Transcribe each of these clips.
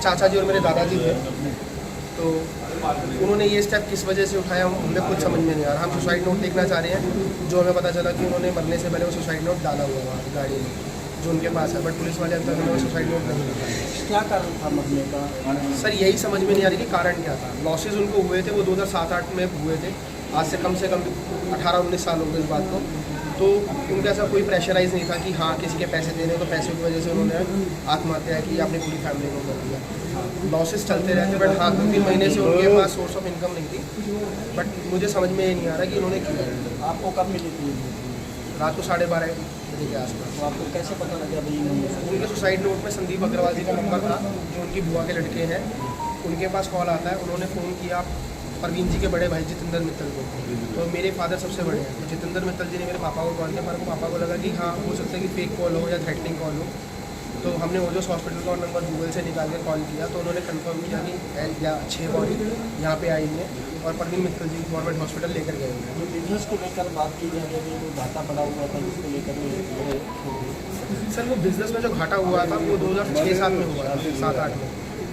चाचा जी और मेरे दादाजी थे, तो उन्होंने ये स्टेप किस वजह से उठाया हमें कुछ समझ में नहीं आ रहा। हम सुसाइड नोट देखना चाह रहे हैं, जो हमें पता चला कि उन्होंने मरने से पहले वो सुसाइड नोट डाला हुआ वहाँ गाड़ी में जो उनके पास है, बट पुलिस वाले अब तक उन्होंने सुसाइड नोट नहीं निकाला। क्या कारण था मरने का? सर यही समझ में नहीं आ रही कि कारण क्या था। लॉसेज उनको हुए थे, वो 2007-8 में हुए थे, आज से कम 18-19 साल हो गए इस बात को। तो उनका ऐसा कोई प्रेशराइज नहीं था कि हाँ किसी के पैसे देने, तो पैसे की वजह से उन्होंने आत्महत्या की, अपनी पूरी फैमिली को कर दिया। लॉसेस चलते रहते, बट हाँ 2-3 महीने से उनके पास सोर्स ऑफ इनकम नहीं थी, बट मुझे समझ में ये नहीं आ रहा कि उन्होंने किया। आपको कब मिली थी? रात को 12:30 बजे के आसपास। तो आपको कैसे पता लगा भाई? उनके सुसाइड नोट में संदीप अग्रवाल जी का नंबर था, जो उनकी बुआ के लड़के हैं, उनके पास कॉल आता है। उन्होंने फ़ोन किया परवीन जी के बड़े भाई जितेंद्र मित्तल को, तो मेरे फादर सबसे बड़े हैं, तो जितेंद्र मित्तल जी ने मेरे पापा को कॉल किया। मेरे पापा को लगा कि हाँ हो सकता है कि फेक कॉल हो या थ्रेटनिंग कॉल हो, तो हमने वो जो हॉस्पिटल का नंबर गूगल से निकाल के कॉल किया, तो उन्होंने कंफर्म किया कि या 6 बॉडी यहाँ पे आई है और परवीन मित्तल जी गवर्नमेंट हॉस्पिटल लेकर गए हैं। जो बिजनेस को लेकर बात की जा रही है, जो घाटा पड़ा हुआ था जिसको लेकर सर वो बिज़नेस में जो घाटा हुआ था वो 2006-7 में हुआ था, 7-8 में।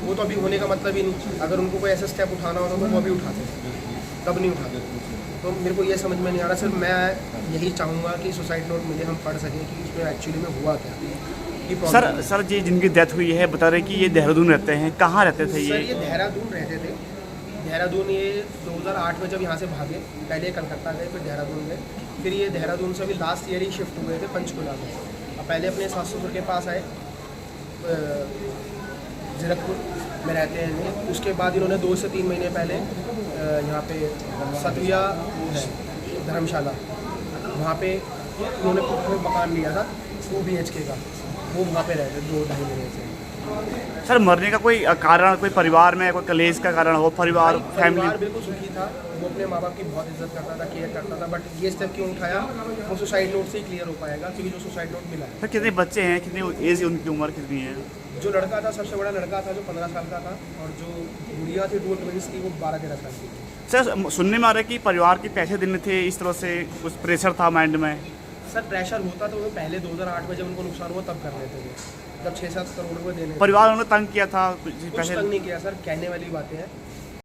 वो तो अभी होने का मतलब ही नहीं। अगर उनको कोई ऐसा स्टेप उठाना होता तो वो अभी उठाते, तब नहीं उठाते। तो मेरे को ये समझ में नहीं आ रहा सर। मैं यही चाहूँगा कि सुसाइड नोट मुझे हम पढ़ सकें कि उसमें एक्चुअली में हुआ क्या। सर जी जिनकी डेथ हुई है बता रहे कि ये देहरादून रहते हैं, कहाँ रहते थे सर ये देहरादून रहते थे। देहरादून ये 2008 में जब यहाँ से भागे, पहले कलकत्ता गए फिर देहरादून गए, फिर ये देहरादून से अभी लास्ट ईयर ही शिफ्ट हुए थे पंचकुला में। अब पहले अपने सास ससुर के पास आए, जीरकपुर में रहते हैं। उसके बाद इन्होंने 2 से 3 महीने पहले यहाँ पे सतविया धर्मशाला, वहाँ पे उन्होंने मकान लिया था 2 BHK का, वो वहाँ पे रहते 2-2.5 महीने से। सर मरने का कोई कारण, कोई परिवार में कोई कलेश का कारण हो? परिवार फैमिली बिल्कुल सुखी था, वो अपने माँ बाप की बहुत इज्जत करता था, केयर करता था, बट ये स्टेप क्यों उठाया वो सुसाइड नोट से ही क्लियर हो पाएगा, क्योंकि जो सुसाइड नोट मिला है। सर कितने बच्चे हैं, कितनी एज, उनकी उम्र कितनी है? जो लड़का था, सबसे बड़ा लड़का था जो 15 साल का था, और जो गुड़िया थी 2 ट्विंस की, वो 12-13 साल की थी। सर सुनने में आ रहा है कि परिवार के पैसे देने थे, इस तरह से कुछ प्रेशर था माइंड में? सर प्रेशर होता तो वो पहले 2008 में जब उनको नुकसान हुआ तब कर लेते थे, जब 6-7 करोड़ रुपये देने। परिवार उन्होंने तंग किया था? कुछ तंग नहीं किया सर, कहने वाली बातें हैं।